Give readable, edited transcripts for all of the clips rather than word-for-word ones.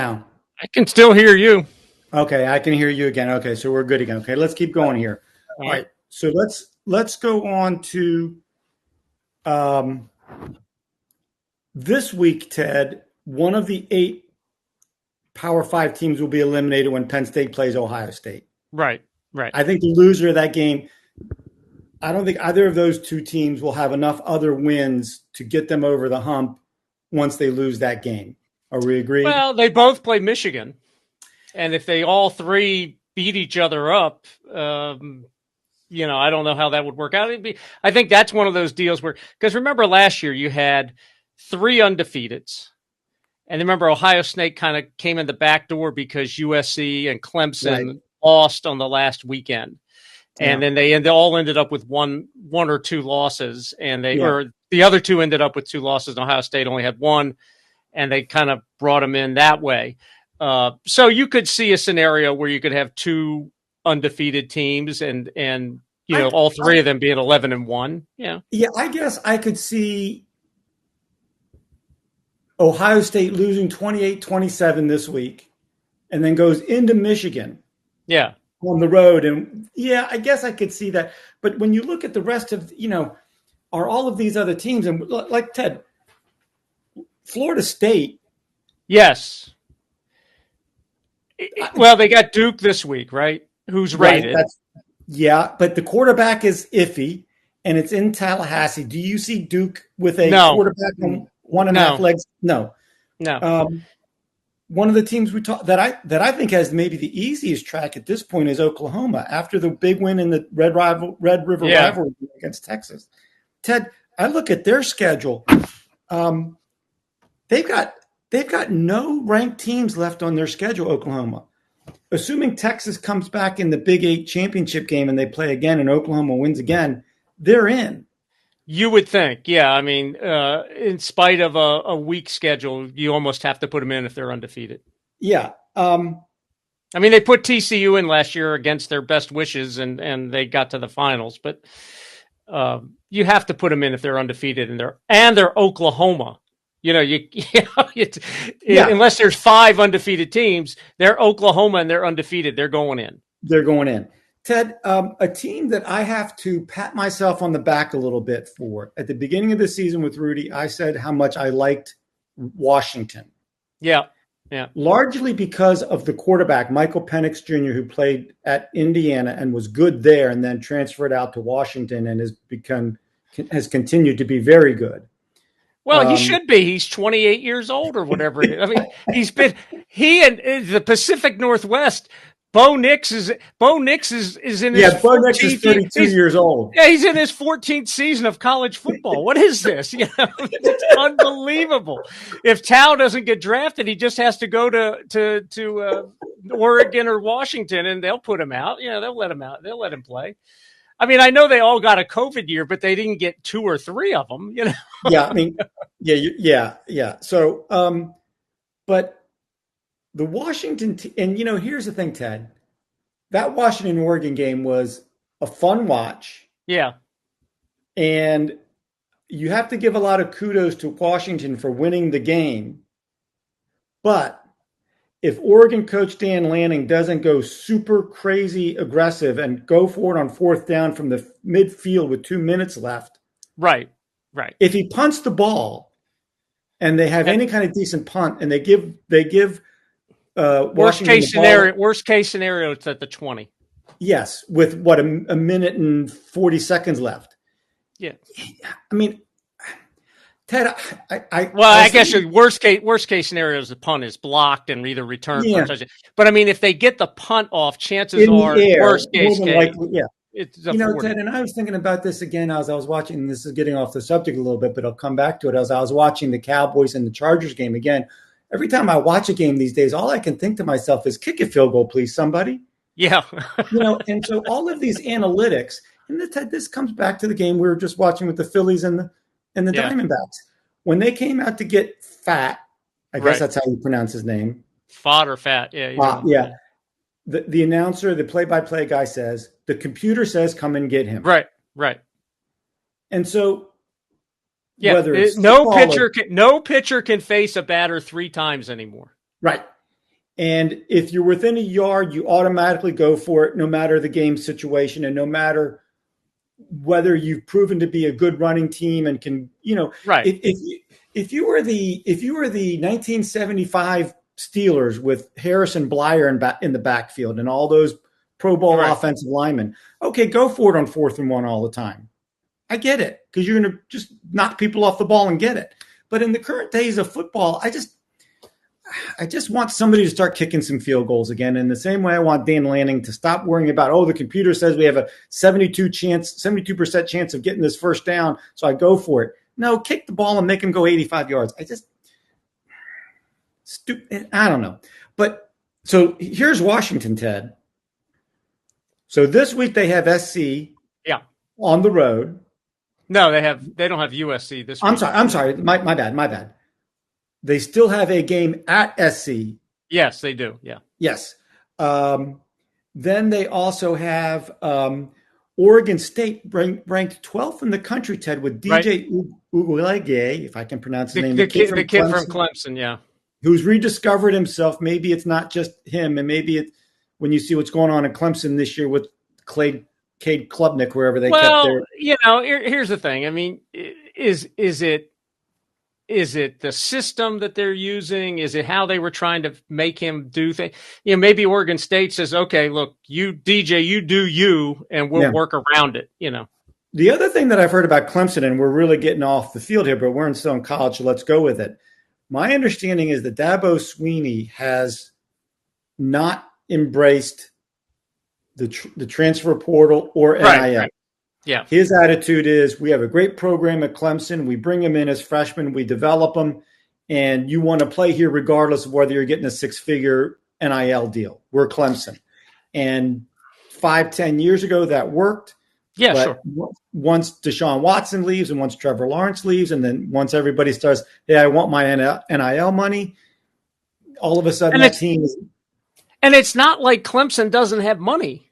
now? I can still hear you. Okay, I can hear you again. Okay, so we're good again. Okay, let's keep going here. All right, so let's go on to um, this week, Ted. One of the 8 Power 5 teams will be eliminated when Penn State plays Ohio State. Right. I think the loser of that game, I don't think either of those two teams will have enough other wins to get them over the hump once they lose that game. Are we agreed? Well, they both play Michigan. And if they all three beat each other up, I don't know how that would work out. I think that's one of those deals where, because remember last year you had 3 undefeateds. And remember, Ohio State kind of came in the back door because USC and Clemson lost on the last weekend. And then they all ended up with one or two losses. And or the other 2 ended up with 2 losses. And Ohio State only had 1. And they kind of brought them in that way. So you could see a scenario where you could have 2 undefeated teams and all 3 of them being 11-1. Yeah. Yeah, I guess I could see Ohio State losing 28-27 this week and then goes into Michigan. Yeah. On the road. And I guess I could see that. But when you look at the rest of, are all of these other teams, and like Ted, Florida State. Yes. Well, they got Duke this week, right? Who's rated. But the quarterback is iffy, and it's in Tallahassee. Do you see Duke with a quarterback on 1.5 legs? No. One of the teams we talk that I think has maybe the easiest track at this point is Oklahoma after the big win in the Red River rivalry against Texas. Ted, I look at their schedule. They've got no ranked teams left on their schedule, Oklahoma. Assuming Texas comes back in the Big 8 championship game and they play again and Oklahoma wins again, they're in. You would think, yeah. I mean, in spite of a weak schedule, you almost have to put them in if they're undefeated. Yeah. I mean, they put TCU in last year against their best wishes, and they got to the finals. But you have to put them in if they're undefeated, and they're Oklahoma. Unless there's 5 undefeated teams, they're Oklahoma and they're undefeated. They're going in. They're going in. Ted, a team that I have to pat myself on the back a little bit for. At the beginning of the season with Rudy, I said how much I liked Washington. Yeah. Largely because of the quarterback, Michael Penix Jr., who played at Indiana and was good there and then transferred out to Washington and has continued to be very good. Well, he should be. He's 28 years old or whatever. I mean, he and the Pacific Northwest. Bo Nix is in his Bo Nix is 32 years old. Yeah, he's in his 14th season of college football. What is this? It's unbelievable. If Tao doesn't get drafted, he just has to go to Oregon or Washington, and they'll put him out. They'll let him out. They'll let him play. I mean, I know they all got a COVID year, but they didn't get 2 or 3 of them. Yeah, I mean, yeah. So, but. The Washington and here's the thing, Ted. That Washington-Oregon game was a fun watch. Yeah. And you have to give a lot of kudos to Washington for winning the game. But if Oregon coach Dan Lanning doesn't go super crazy aggressive and go for it on 4th down from the midfield with 2 minutes left. Right. If he punts the ball and they have any kind of decent punt and they give worst case scenario, it's at the 20. Yes, with what a minute and 40 seconds left. Yeah, I mean, Ted, I guess your worst case scenario is the punt is blocked and either returned. Yeah. But I mean, if they get the punt off, chances are worst case. It's Ted, and I was thinking about this again as I was watching. This is getting off the subject a little bit, but I'll come back to it as I was watching the Cowboys and the Chargers game again. Every time I watch a game these days, all I can think to myself is kick a field goal, please, somebody. Yeah. And so all of these analytics, and this comes back to the game we were just watching with the Phillies and the Diamondbacks. When they came out to get Fat, I guess that's how you pronounce his name. Fat or Fat, yeah. Yeah. The announcer, the play-by-play guy says, the computer says come and get him. Right. And so whether it's no pitcher can face a batter 3 times anymore. Right. And if you're within a yard, you automatically go for it, no matter the game situation and no matter whether you've proven to be a good running team and can, Right. if you were the 1975 Steelers with Harrison Bleier in the backfield and all those Pro Bowl Right. offensive linemen, okay, go for it on 4th and 1 all the time. I get it, because you're going to just knock people off the ball and get it. But in the current days of football, I just want somebody to start kicking some field goals again. In the same way I want Dan Lanning to stop worrying about, the computer says we have a 72% chance of getting this first down, so I go for it. No, kick the ball and make him go 85 yards. I don't know. But so here's Washington, Ted. So this week they have SC on the road. No, they don't have USC this week. I'm sorry. My bad. They still have a game at SC. Yes, they do. Yeah. Yes. Then they also have Oregon State ranked 12th in the country, Ted, with DJ Uiagalelei, if I can pronounce his name. The kid from Clemson, yeah. Who's rediscovered himself. Maybe it's not just him, and maybe it's when you see what's going on in Clemson this year with Cade Klubnik, wherever they kept their. Here's the thing. I mean, is it the system that they're using? Is it how they were trying to make him do things? Maybe Oregon State says, okay, look, you DJ, you do you, and we'll work around it, The other thing that I've heard about Clemson, and we're really getting off the field here, but we're still in college, so let's go with it. My understanding is that Dabo Swinney has not embraced the transfer portal or NIL. Right. Yeah. His attitude is, we have a great program at Clemson. We bring them in as freshmen. We develop them. And you want to play here regardless of whether you're getting a 6-figure NIL deal. We're Clemson. And 5-10 years ago, that worked. Yeah, but sure. Once Deshaun Watson leaves and once Trevor Lawrence leaves, and then once everybody starts, hey, I want my NIL money, all of a sudden that team is. And it's not like Clemson doesn't have money.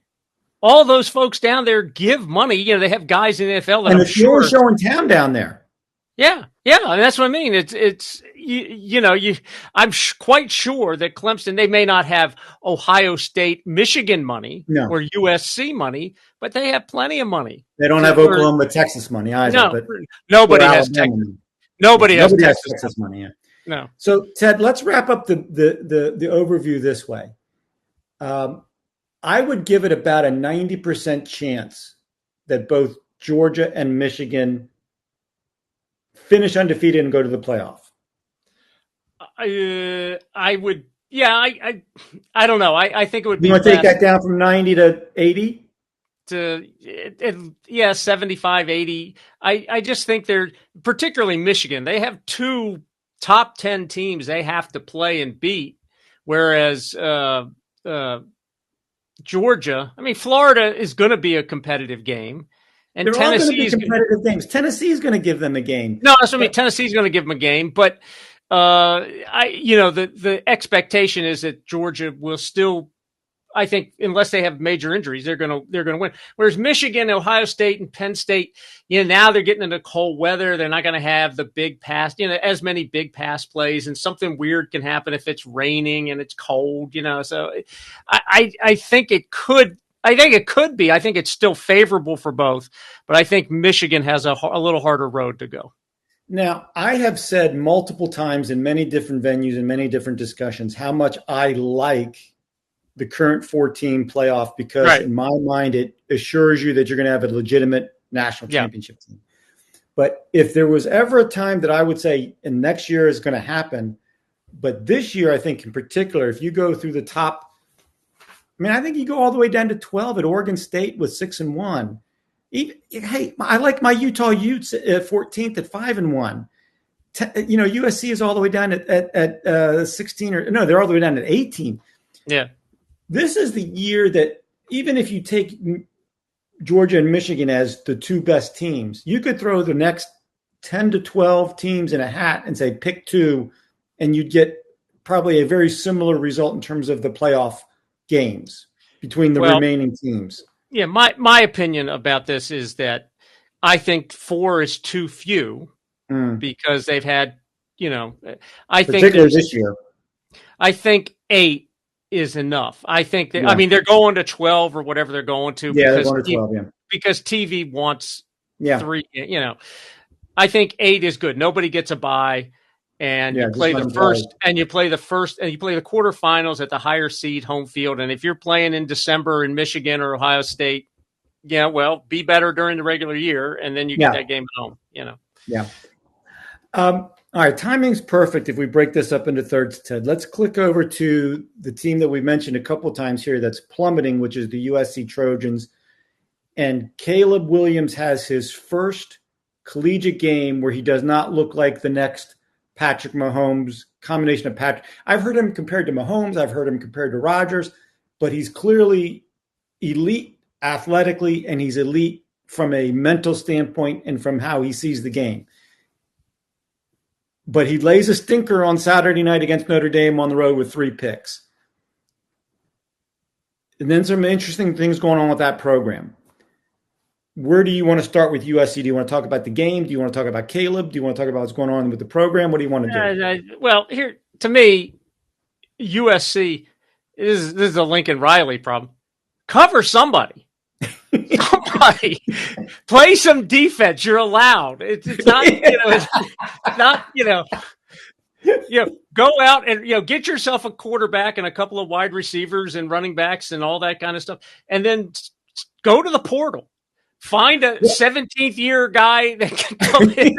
All those folks down there give money. They have guys in the NFL that and I'm sure show in town down there. Yeah, and that's what I mean. It's I'm quite sure that Clemson, they may not have Ohio State, Michigan money or USC money, but they have plenty of money. They don't have Oklahoma, Texas money either. No, but nobody has Texas. Nobody has Texas money. Yeah. No. So Ted, let's wrap up the overview this way. I would give it about a 90% chance that both Georgia and Michigan finish undefeated and go to the playoff. I would, I don't know. I think it would be. You want to take that down from 90 to 80? 75, 80. I just think they're, particularly Michigan, they have 2 top 10 teams they have to play and beat. Whereas Georgia, Florida is going to be a competitive game. And they're Tennessee all going to be competitive games. Tennessee is going to give them a game. No, that's what I mean. Tennessee's going to give them a game, but the expectation is that Georgia will still, I think, unless they have major injuries, they're going to win. Whereas Michigan, Ohio State, and Penn State, now they're getting into cold weather. They're not going to have the big pass, as many big pass plays, and something weird can happen if it's raining and it's cold. So I think it could. I think it could be. I think it's still favorable for both, but I think Michigan has a little harder road to go. Now, I have said multiple times in many different venues and many different discussions how much I like the current 4-team playoff because in my mind, it assures you that you're going to have a legitimate national championship team. But if there was ever a time that I would say, and next year is going to happen, but this year, I think in particular, if you go through the top, I think you go all the way down to 12 at Oregon State with 6-1. Hey, I like my Utah Utes at 14th at 5-1. USC is all the way down at 16 they're all the way down at 18. Yeah. This is the year that even if you take Georgia and Michigan as the 2 best teams, you could throw the next 10 to 12 teams in a hat and say pick 2, and you'd get probably a very similar result in terms of the playoff games between the remaining teams. Yeah, my opinion about this is that I think 4 is too few because they've had, I think particularly this year. I think 8 is enough. I think that, Yeah. I mean, they're going to 12 or whatever they're going to Yeah, they're because going to 12, yeah. because TV wants Yeah. 3, I think 8 is good. Nobody gets a bye, and Yeah, you just play let the them first play. and you play the first and you play the quarterfinals at the higher seed home field. And if you're playing in December in Michigan or Ohio State, yeah, well, be better during the regular year, and then you get Yeah. that game at home, Yeah. All right, timing's perfect if we break this up into thirds, Ted. Let's click over to the team that we mentioned a couple times here that's plummeting, which is the USC Trojans. And Caleb Williams has his first collegiate game where he does not look like the next Patrick Mahomes, combination of Patrick. I've heard him compared to Mahomes. I've heard him compared to Rodgers, but he's clearly elite athletically, and he's elite from a mental standpoint and from how he sees the game. But he lays a stinker on Saturday night against Notre Dame on the road with 3 picks. And then some interesting things going on with that program. Where do you want to start with USC? Do you want to talk about the game? Do you want to talk about Caleb? Do you want to talk about what's going on with the program? What do you want to do? Well, here, to me, USC, this is a Lincoln Riley problem. Cover somebody. Somebody play some defense. You're allowed. It's not, it's not, go out and, get yourself a quarterback and a couple of wide receivers and running backs and all that kind of stuff. And then go to the portal. Find a 17th year guy that can come in,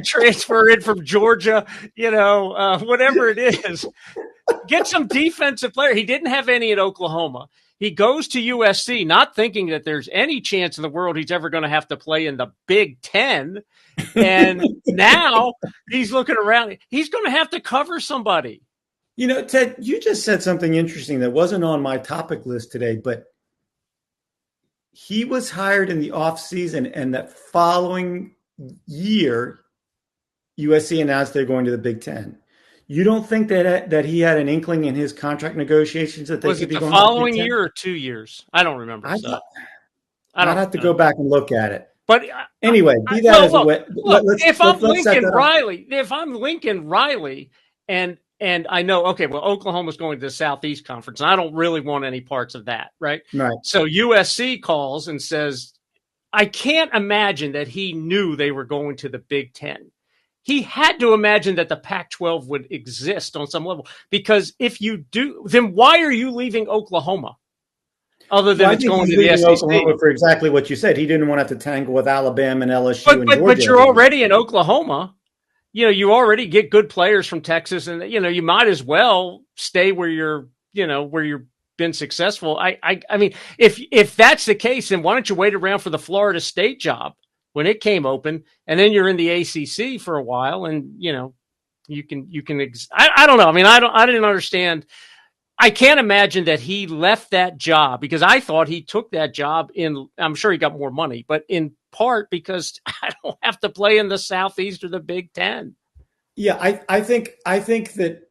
transfer in from Georgia, whatever it is. Get some defensive player. He didn't have any at Oklahoma. He goes to USC not thinking that there's any chance in the world he's ever going to have to play in the Big Ten. And now he's looking around. He's going to have to cover somebody. Ted, you just said something interesting that wasn't on my topic list today, but he was hired in the offseason, and that following year, USC announced they're going to the Big Ten. You don't think that he had an inkling in his contract negotiations that they was could it be the going following to the Big Ten? year or 2 years? I don't remember. I'd have to know. go back and look at it. But anyway, be that as it way. If I'm Lincoln Riley, and I know, okay, well, Oklahoma's going to the Southeast Conference, and I don't really want any parts of that, right? Right. So USC calls and says, I can't imagine that he knew they were going to the Big Ten. He had to imagine that the Pac-12 would exist on some level, because if you do, then why are you leaving Oklahoma? Other than it's going to the SEC. Oklahoma for exactly what you said. He didn't want to have to tangle with Alabama and LSU and Georgia. But you're already in Oklahoma. You already get good players from Texas, and you might as well stay where you're been successful. I mean, if that's the case, then why don't you wait around for the Florida State job when it came open, and then you're in the ACC for a while, and you can. I don't know. I mean, I didn't understand. I can't imagine that he left that job, because I thought he took that job I'm sure he got more money, but in part because I don't have to play in the Southeast or the Big Ten. Yeah, I think that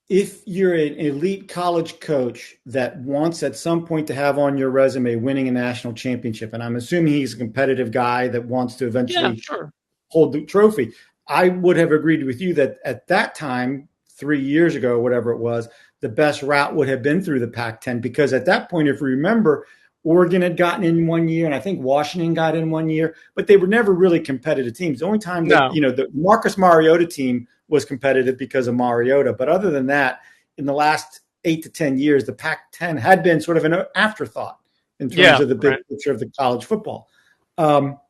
if you're an elite college coach that wants at some point to have on your resume winning a national championship, and I'm assuming he's a competitive guy that wants to eventually hold the trophy, I would have agreed with you that at that time, 3 years ago, whatever it was, the best route would have been through the Pac-10, because at that point, if you remember, Oregon had gotten in 1 year, and I think Washington got in 1 year, but they were never really competitive teams. The only time that, the Marcus Mariota team was competitive because of Mariota. But other than that, in the last 8 to 10 years, the Pac-10 had been sort of an afterthought in terms of the big picture of the college football. Now,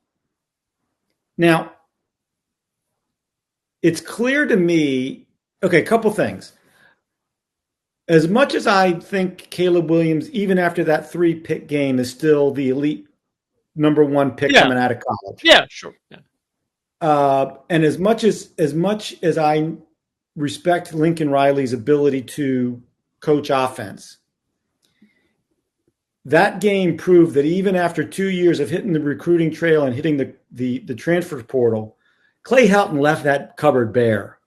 it's clear to me, a couple things. As much as I think Caleb Williams, even after that 3-pick game, is still the elite number 1 pick coming out of college. Yeah, sure. Yeah. And as much as I respect Lincoln Riley's ability to coach offense, that game proved that even after 2 years of hitting the recruiting trail and hitting the transfer portal, Clay Helton left that cupboard bare.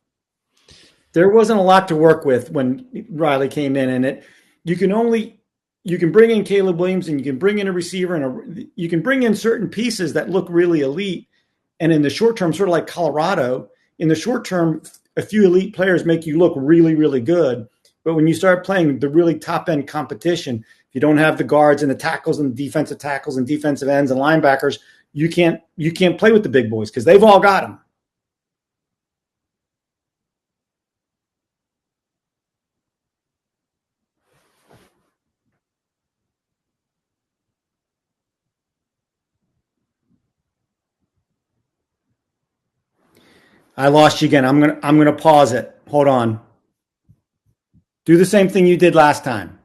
There wasn't a lot to work with when Riley came in, and you can bring in Caleb Williams, and you can bring in a receiver, and you can bring in certain pieces that look really elite. And in the short term, sort of like Colorado, in the short term, a few elite players make you look really, really good. But when you start playing the really top end competition, if you don't have the guards and the tackles and defensive tackles and defensive ends and linebackers, you can't play with the big boys because they've all got them. I lost you again. I'm gonna pause it. Hold on. Do the same thing you did last time.